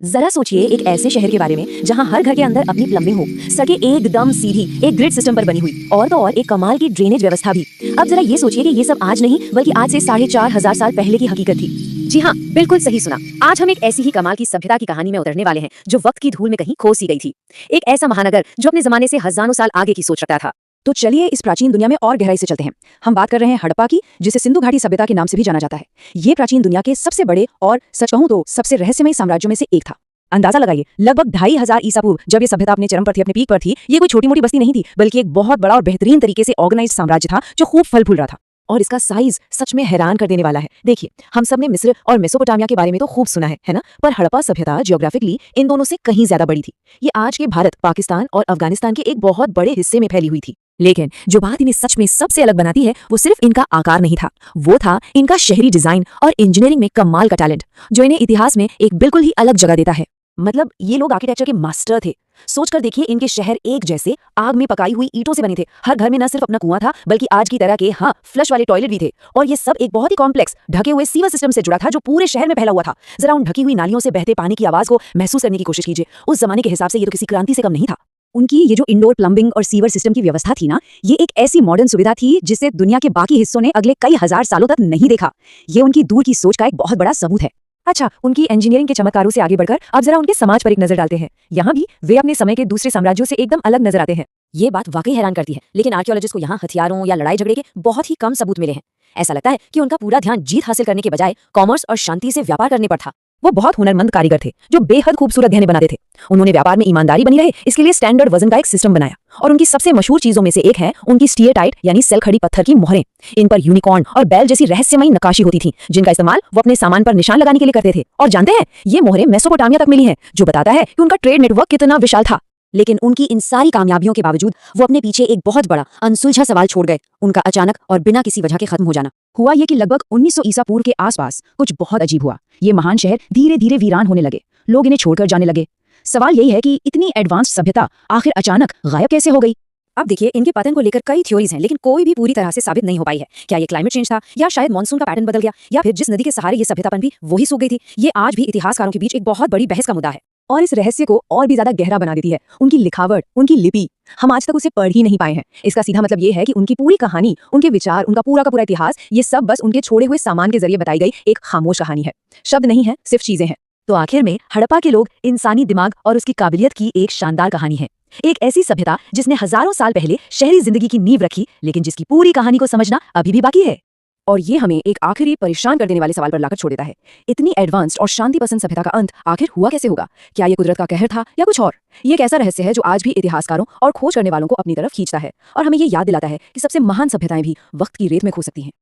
जरा सोचिए एक ऐसे शहर के बारे में जहां हर घर के अंदर अपनी प्लम्बिंग हो, सड़कें एकदम सीधी एक ग्रिड सिस्टम पर बनी हुई और तो और एक कमाल की ड्रेनेज व्यवस्था भी। अब जरा ये सोचिए कि ये सब आज नहीं बल्कि आज से 4,500 साल पहले की हकीकत थी। जी हाँ, बिल्कुल सही सुना। आज हम एक ऐसी ही कमाल की सभ्यता की कहानी में उतरने वाले हैं जो वक्त की धूल में कहीं खो सी गई थी। एक ऐसा महानगर जो अपने जमाने से हजारों साल आगे की सोच रखता था। तो चलिए इस प्राचीन दुनिया में और गहराई से चलते हैं। हम बात कर रहे हैं हड़प्पा की, जिसे सिंधु घाटी सभ्यता के नाम से भी जाना जाता है। ये प्राचीन दुनिया के सबसे बड़े और सच कहूं तो सबसे रहस्यमयी साम्राज्यों में से एक था। अंदाजा लगाइए, लगभग 2500 ईसा पूर्व जब ये सभ्यता अपने चरम पर थी, अपने पीक पर थी, ये कोई छोटी मोटी बस्ती नहीं थी बल्कि एक बहुत बड़ा और बेहतरीन तरीके से ऑर्गेनाइज्ड साम्राज्य था जो खूब फल फूल रहा था। और इसका साइज सच में हैरान कर देने वाला है। देखिए, हम सब ने मिस्र और मेसोपोटामिया के बारे में तो खूब सुना है ना? पर हड़प्पा सभ्यता जियोग्राफिकली इन दोनों से कहीं ज्यादा बड़ी थी। ये आज के भारत, पाकिस्तान और अफगानिस्तान के एक बहुत बड़े हिस्से में फैली हुई थी। लेकिन जो बात इन्हें सच में सबसे अलग बनाती है वो सिर्फ इनका आकार नहीं था, वो था इनका शहरी डिजाइन और इंजीनियरिंग में कमाल का टैलेंट, जो इन्हें इतिहास में एक बिल्कुल ही अलग जगह देता है। मतलब ये लोग आर्किटेक्चर के मास्टर थे। सोचकर देखिए, इनके शहर एक जैसे आग में पकाई हुई ईंटों से बने थे। हर घर में न सिर्फ अपना कुआं था बल्कि आज की तरह के फ्लश वाले टॉयलेट भी थे। और ये सब एक बहुत ही कॉम्प्लेक्स ढके हुए सीवर सिस्टम से जुड़ा था जो पूरे शहर में फैला हुआ था। जरा उन ढकी हुई नालियों से बहते पानी की आवाज को महसूस करने की कोशिश कीजिए। उस जमाने के हिसाब से ये तो किसी क्रांति से कम नहीं था। उनकी ये जो इंडोर प्लम्बिंग और सीवर सिस्टम की व्यवस्था थी ना, ये एक ऐसी मॉडर्न सुविधा थी जिसे दुनिया के बाकी हिस्सों ने अगले कई हजार सालों तक नहीं देखा। ये उनकी दूर की सोच का एक बहुत बड़ा सबूत है। अच्छा, उनकी इंजीनियरिंग के चमत्कारों से आगे बढ़कर अब जरा उनके समाज पर एक नजर डालते हैं। यहाँ भी वे अपने समय के दूसरे साम्राज्यों से एकदम अलग नजर आते हैं। ये बात वाकई हैरान करती है, लेकिन आर्कियोलॉजिस्ट को यहाँ हथियारों या लड़ाई झगड़े के बहुत ही कम सबूत मिले हैं। ऐसा लगता है कि उनका पूरा ध्यान जीत हासिल करने के बजाय कॉमर्स और शांति से व्यापार करने पर था। वो बहुत हुनरमंद कारीगर थे जो बेहद खूबसूरत गहने बनाते थे। उन्होंने व्यापार में ईमानदारी बनी रहे इसके लिए स्टैंडर्ड वजन का एक सिस्टम बनाया। और उनकी सबसे मशहूर चीजों में से एक है उनकी स्टीएटाइट यानी सेल खड़ी पत्थर की मोहरें। इन पर यूनिकॉर्न और बैल जैसी रहस्यमयी नक्काशी होती थी, जिनका इस्तेमाल वो अपने सामान पर निशान लगाने के लिए करते थे। और जानते हैं, ये मोहरें मेसोपोटामिया तक मिली हैं, जो बताता है कि उनका ट्रेड नेटवर्क कितना विशाल था। लेकिन उनकी इन सारी कामयाबियों के बावजूद वो अपने पीछे एक बहुत बड़ा अनसुलझा सवाल छोड़ गए। उनका अचानक और बिना किसी वजह के खत्म हो जाना। हुआ ये कि लगभग 1900 ईसा पूर्व के आसपास कुछ बहुत अजीब हुआ। ये महान शहर धीरे धीरे वीरान होने लगे। लोग इन्हें छोड़कर जाने लगे। सवाल यही है कि इतनी एडवांस सभ्यता आखिर अचानक गायब कैसे हो गई? अब देखिए, इनके पतन को लेकर कई थ्योरीज हैं, लेकिन कोई भी पूरी तरह से साबित नहीं हो पाई है। क्या ये क्लाइमेट चेंज था, या शायद मानसून का पैटर्न बदल गया, या फिर जिस नदी के सहारे ये सभ्यतापन भी वही सूख गई थी? ये आज भी इतिहासकारों के बीच एक बहुत बड़ी बहस का मुद्दा है। और इस रहस्य को और भी ज्यादा गहरा बना देती है उनकी लिखावट, उनकी लिपि। हम आज तक उसे पढ़ ही नहीं पाए हैं। इसका सीधा मतलब ये है कि उनकी पूरी कहानी, उनके विचार, उनका पूरा का पूरा इतिहास, ये सब बस उनके छोड़े हुए सामान के जरिए बताई गई एक खामोश कहानी है। शब्द नहीं है, सिर्फ चीजें हैं। तो आखिर में हड़प्पा के लोग इंसानी दिमाग और उसकी काबिलियत की एक शानदार कहानी है। एक ऐसी सभ्यता जिसने हजारों साल पहले शहरी जिंदगी की नींव रखी, लेकिन जिसकी पूरी कहानी को समझना अभी भी बाकी है। और ये हमें एक आखिरी परेशान कर देने वाले सवाल पर लाकर छोड़ देता है। इतनी एडवांस्ड और शांति पसंद सभ्यता का अंत आखिर हुआ कैसे होगा? क्या ये कुदरत का कहर था या कुछ और? ये एक ऐसा रहस्य है जो आज भी इतिहासकारों और खोज करने वालों को अपनी तरफ खींचता है और हमें ये याद दिलाता है कि सबसे महान सभ्यताएं भी वक्त की रेत में खो सकती हैं।